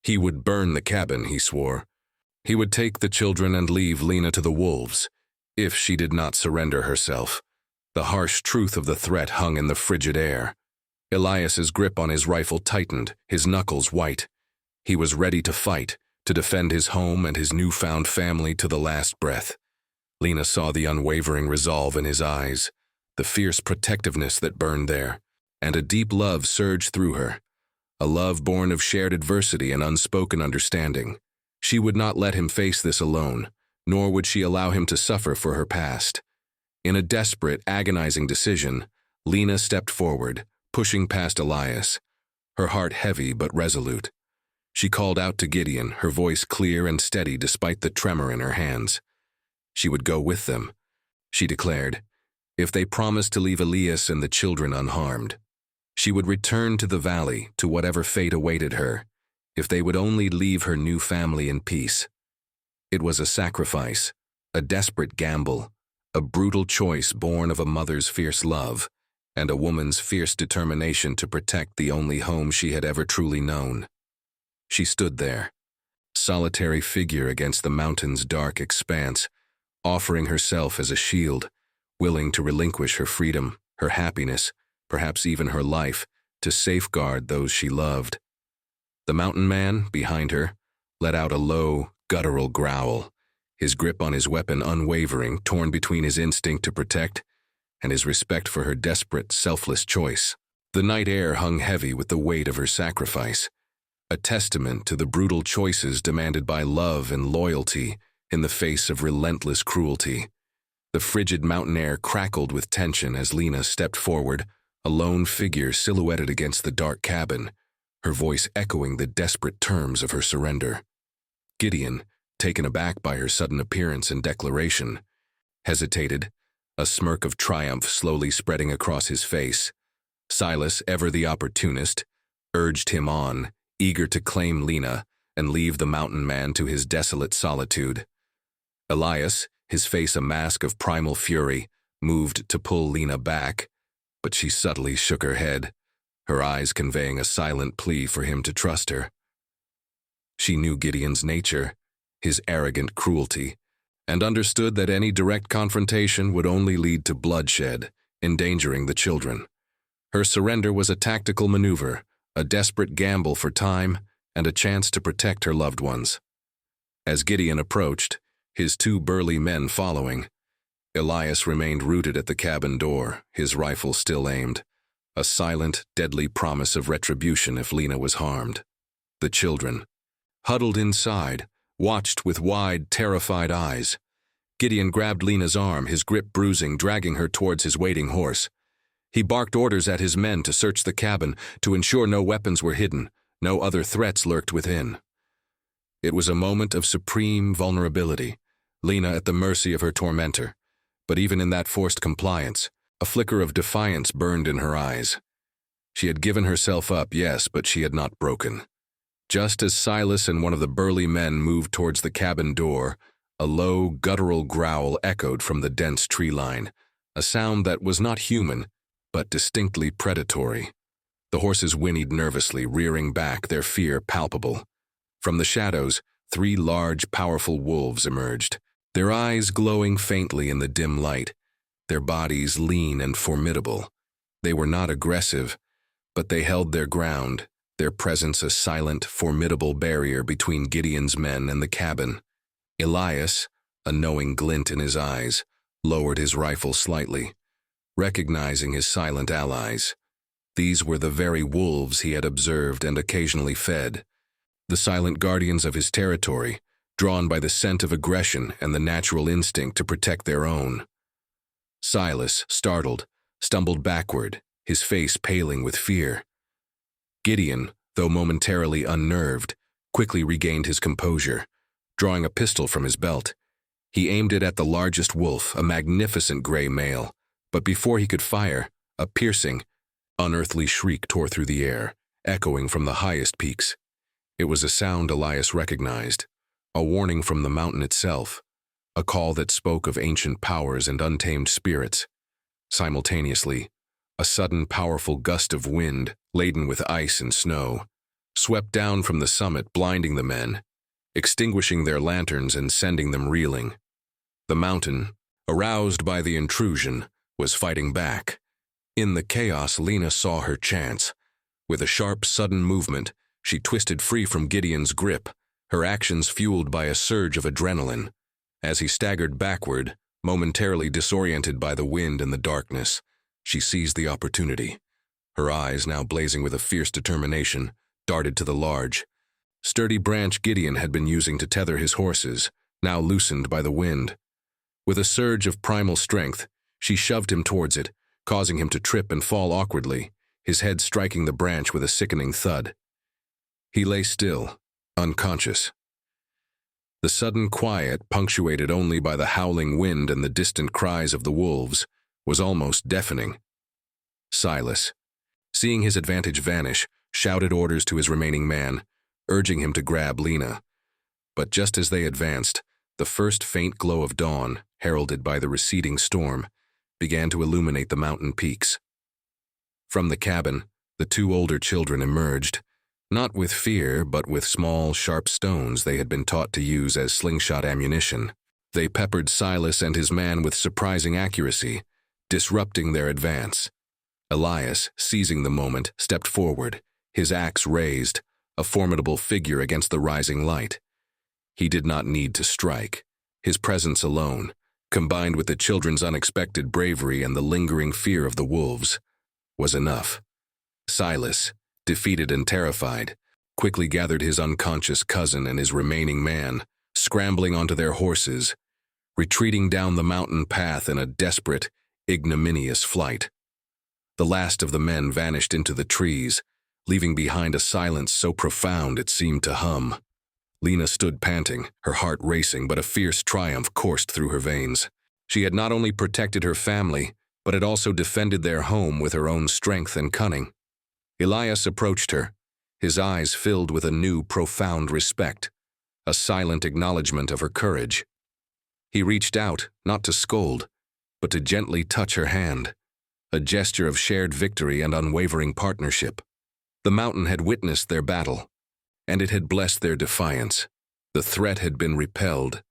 He would burn the cabin, he swore. He would take the children and leave Lena to the wolves, if she did not surrender herself. The harsh truth of the threat hung in the frigid air. Elias's grip on his rifle tightened, his knuckles white. He was ready to fight, to defend his home and his newfound family to the last breath. Lena saw the unwavering resolve in his eyes, the fierce protectiveness that burned there, and a deep love surged through her, a love born of shared adversity and unspoken understanding. She would not let him face this alone, nor would she allow him to suffer for her past. In a desperate, agonizing decision, Lena stepped forward, pushing past Elias, her heart heavy but resolute. She called out to Gideon, her voice clear and steady despite the tremor in her hands. She would go with them, she declared, if they promised to leave Elias and the children unharmed. She would return to the valley, to whatever fate awaited her, if they would only leave her new family in peace. It was a sacrifice, a desperate gamble, a brutal choice born of a mother's fierce love and a woman's fierce determination to protect the only home she had ever truly known. She stood there, solitary figure against the mountain's dark expanse, offering herself as a shield, willing to relinquish her freedom, her happiness, perhaps even her life, to safeguard those she loved. The mountain man, behind her, let out a low, guttural growl, his grip on his weapon unwavering, torn between his instinct to protect and his respect for her desperate, selfless choice. The night air hung heavy with the weight of her sacrifice, a testament to the brutal choices demanded by love and loyalty in the face of relentless cruelty. The frigid mountain air crackled with tension as Lena stepped forward, a lone figure silhouetted against the dark cabin, her voice echoing the desperate terms of her surrender. Gideon, taken aback by her sudden appearance and declaration, hesitated, a smirk of triumph slowly spreading across his face. Silas, ever the opportunist, urged him on, eager to claim Lena and leave the mountain man to his desolate solitude. Elias, his face a mask of primal fury, moved to pull Lena back, but she subtly shook her head, her eyes conveying a silent plea for him to trust her. She knew Gideon's nature, his arrogant cruelty, and understood that any direct confrontation would only lead to bloodshed, endangering the children. Her surrender was a tactical maneuver, a desperate gamble for time, and a chance to protect her loved ones. As Gideon approached, his two burly men following, Elias remained rooted at the cabin door, his rifle still aimed, a silent, deadly promise of retribution if Lena was harmed. The children, huddled inside, watched with wide, terrified eyes. Gideon grabbed Lena's arm, his grip bruising, dragging her towards his waiting horse. He barked orders at his men to search the cabin, to ensure no weapons were hidden, no other threats lurked within. It was a moment of supreme vulnerability, Lena at the mercy of her tormentor. But even in that forced compliance, a flicker of defiance burned in her eyes. She had given herself up, yes, but she had not broken. Just as Silas and one of the burly men moved towards the cabin door, a low, guttural growl echoed from the dense tree line, a sound that was not human, but distinctly predatory. The horses whinnied nervously, rearing back, their fear palpable. From the shadows, 3 large, powerful wolves emerged, their eyes glowing faintly in the dim light, their bodies lean and formidable. They were not aggressive, but they held their ground, their presence a silent, formidable barrier between Gideon's men and the cabin. Elias, a knowing glint in his eyes, lowered his rifle slightly, recognizing his silent allies. These were the very wolves he had observed and occasionally fed, the silent guardians of his territory, drawn by the scent of aggression and the natural instinct to protect their own. Silas, startled, stumbled backward, his face paling with fear. Gideon, though momentarily unnerved, quickly regained his composure. Drawing a pistol from his belt, he aimed it at the largest wolf, a magnificent gray male, but before he could fire, a piercing, unearthly shriek tore through the air, echoing from the highest peaks. It was a sound Elias recognized, a warning from the mountain itself, a call that spoke of ancient powers and untamed spirits. Simultaneously, a sudden powerful gust of wind, laden with ice and snow, swept down from the summit, blinding the men, extinguishing their lanterns and sending them reeling. The mountain, aroused by the intrusion, was fighting back. In the chaos, Lena saw her chance. With a sharp, sudden movement, she twisted free from Gideon's grip, her actions fueled by a surge of adrenaline. As he staggered backward, momentarily disoriented by the wind and the darkness, she seized the opportunity. Her eyes, now blazing with a fierce determination, darted to the large, sturdy branch Gideon had been using to tether his horses, now loosened by the wind. With a surge of primal strength, she shoved him towards it, causing him to trip and fall awkwardly, his head striking the branch with a sickening thud. He lay still, unconscious. The sudden quiet, punctuated only by the howling wind and the distant cries of the wolves, was almost deafening. Silas, seeing his advantage vanish, shouted orders to his remaining man, urging him to grab Lena. But just as they advanced, the first faint glow of dawn, heralded by the receding storm, began to illuminate the mountain peaks. From the cabin, the 2 older children emerged, not with fear, but with small, sharp stones they had been taught to use as slingshot ammunition. They peppered Silas and his man with surprising accuracy, disrupting their advance. Elias, seizing the moment, stepped forward, his axe raised, a formidable figure against the rising light. He did not need to strike. His presence alone, combined with the children's unexpected bravery and the lingering fear of the wolves, was enough. Silas, defeated and terrified, quickly gathered his unconscious cousin and his remaining man, scrambling onto their horses, retreating down the mountain path in a desperate, ignominious flight. The last of the men vanished into the trees, leaving behind a silence so profound it seemed to hum. Lena stood panting, her heart racing, but a fierce triumph coursed through her veins. She had not only protected her family, but had also defended their home with her own strength and cunning. Elias approached her, his eyes filled with a new, profound respect, a silent acknowledgement of her courage. He reached out, not to scold, but to gently touch her hand, a gesture of shared victory and unwavering partnership. The mountain had witnessed their battle, and it had blessed their defiance. The threat had been repelled,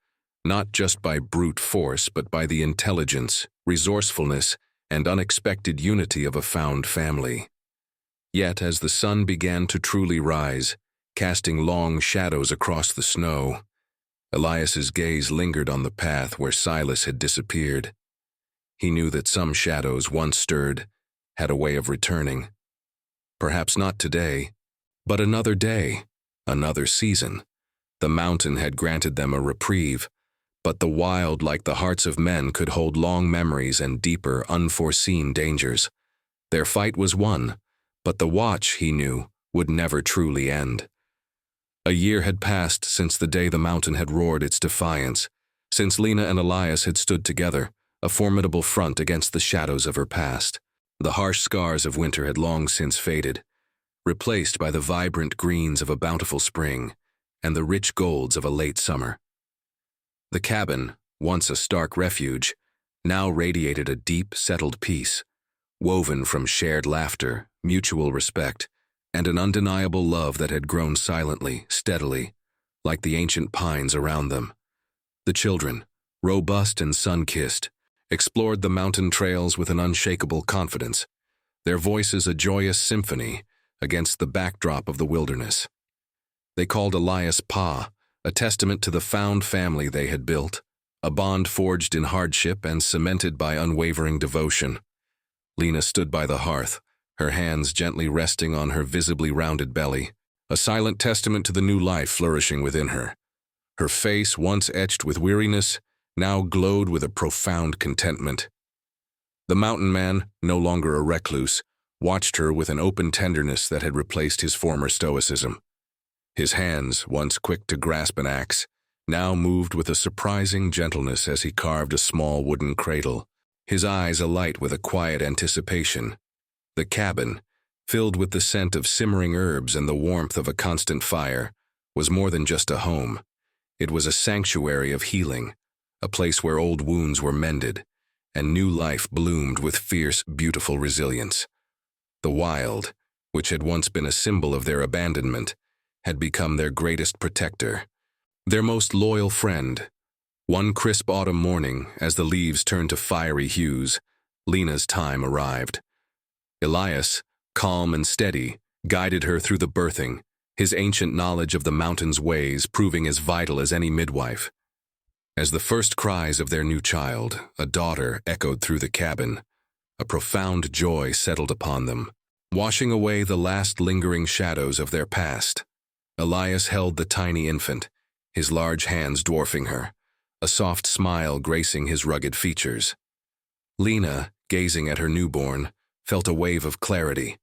not just by brute force, but by the intelligence, resourcefulness, and unexpected unity of a found family. Yet, as the sun began to truly rise, casting long shadows across the snow, Elias's gaze lingered on the path where Silas had disappeared. He knew that some shadows, once stirred, had a way of returning. Perhaps not today, but another day, another season. The mountain had granted them a reprieve, but the wild, like the hearts of men, could hold long memories and deeper, unforeseen dangers. Their fight was won, but the watch, he knew, would never truly end. A year had passed since the day the mountain had roared its defiance, since Lena and Elias had stood together, a formidable front against the shadows of her past. The harsh scars of winter had long since faded, replaced by the vibrant greens of a bountiful spring and the rich golds of a late summer. The cabin, once a stark refuge, now radiated a deep, settled peace, woven from shared laughter, mutual respect, and an undeniable love that had grown silently, steadily, like the ancient pines around them. The children, robust and sun-kissed, explored the mountain trails with an unshakable confidence, their voices a joyous symphony against the backdrop of the wilderness. They called Elias Pa, a testament to the found family they had built, a bond forged in hardship and cemented by unwavering devotion. Lena stood by the hearth, her hands gently resting on her visibly rounded belly, a silent testament to the new life flourishing within her. Her face, once etched with weariness, now glowed with a profound contentment. The mountain man, no longer a recluse, watched her with an open tenderness that had replaced his former stoicism. His hands, once quick to grasp an axe, now moved with a surprising gentleness as he carved a small wooden cradle, his eyes alight with a quiet anticipation. The cabin, filled with the scent of simmering herbs and the warmth of a constant fire, was more than just a home. It was a sanctuary of healing, a place where old wounds were mended, and new life bloomed with fierce, beautiful resilience. The wild, which had once been a symbol of their abandonment, had become their greatest protector, their most loyal friend. One crisp autumn morning, as the leaves turned to fiery hues, Lena's time arrived. Elias, calm and steady, guided her through the birthing, his ancient knowledge of the mountain's ways proving as vital as any midwife. As the first cries of their new child, a daughter, echoed through the cabin, a profound joy settled upon them, washing away the last lingering shadows of their past. Elias held the tiny infant, his large hands dwarfing her, a soft smile gracing his rugged features. Lena, gazing at her newborn, felt a wave of clarity.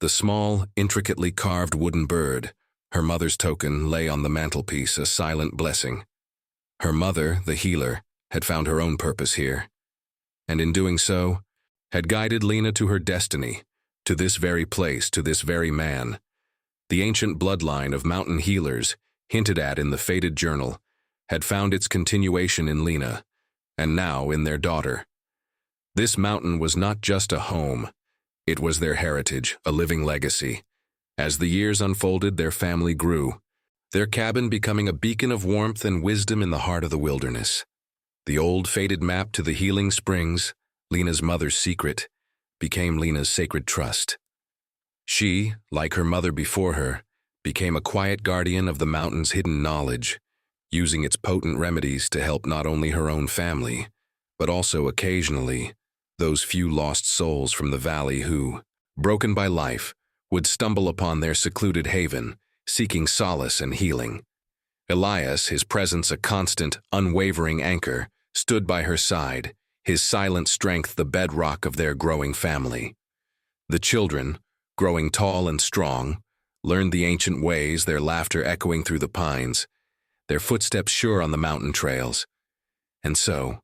The small, intricately carved wooden bird, her mother's token, lay on the mantelpiece, a silent blessing. Her mother, the healer, had found her own purpose here, and in doing so, had guided Lena to her destiny, to this very place, to this very man. The ancient bloodline of mountain healers, hinted at in the faded journal, had found its continuation in Lena, and now in their daughter. This mountain was not just a home, it was their heritage, a living legacy. As the years unfolded, their family grew, their cabin becoming a beacon of warmth and wisdom in the heart of the wilderness. The old faded map to the healing springs, Lena's mother's secret, became Lena's sacred trust. She, like her mother before her, became a quiet guardian of the mountain's hidden knowledge, using its potent remedies to help not only her own family, but also occasionally those few lost souls from the valley who, broken by life, would stumble upon their secluded haven, seeking solace and healing. Elias, his presence a constant, unwavering anchor, stood by her side, his silent strength the bedrock of their growing family. The children, growing tall and strong, learned the ancient ways, their laughter echoing through the pines, their footsteps sure on the mountain trails. And so,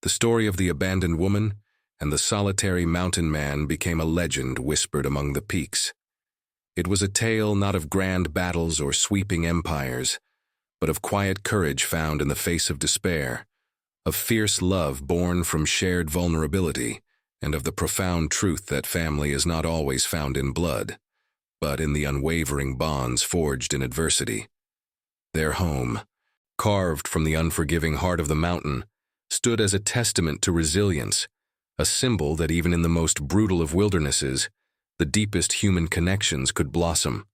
the story of the abandoned woman and the solitary mountain man became a legend whispered among the peaks. It was a tale not of grand battles or sweeping empires, but of quiet courage found in the face of despair, of fierce love born from shared vulnerability, and of the profound truth that family is not always found in blood, but in the unwavering bonds forged in adversity. Their home, carved from the unforgiving heart of the mountain, stood as a testament to resilience, a symbol that even in the most brutal of wildernesses, the deepest human connections could blossom.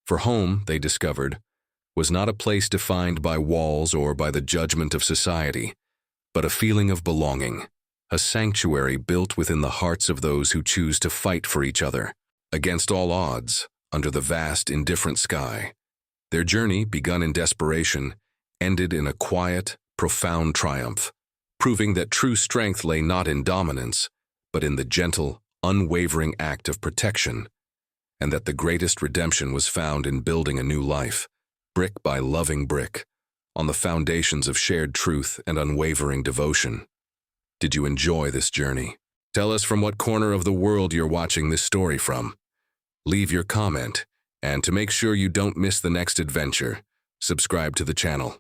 For home, they discovered, was not a place defined by walls or by the judgment of society, but a feeling of belonging, a sanctuary built within the hearts of those who choose to fight for each other, against all odds, under the vast, indifferent sky. Their journey, begun in desperation, ended in a quiet, profound triumph, proving that true strength lay not in dominance, but in the gentle, unwavering act of protection, and that the greatest redemption was found in building a new life, brick by loving brick, on the foundations of shared truth and unwavering devotion. Did you enjoy this journey? Tell us from what corner of the world you're watching this story from. Leave your comment, and to make sure you don't miss the next adventure, subscribe to the channel.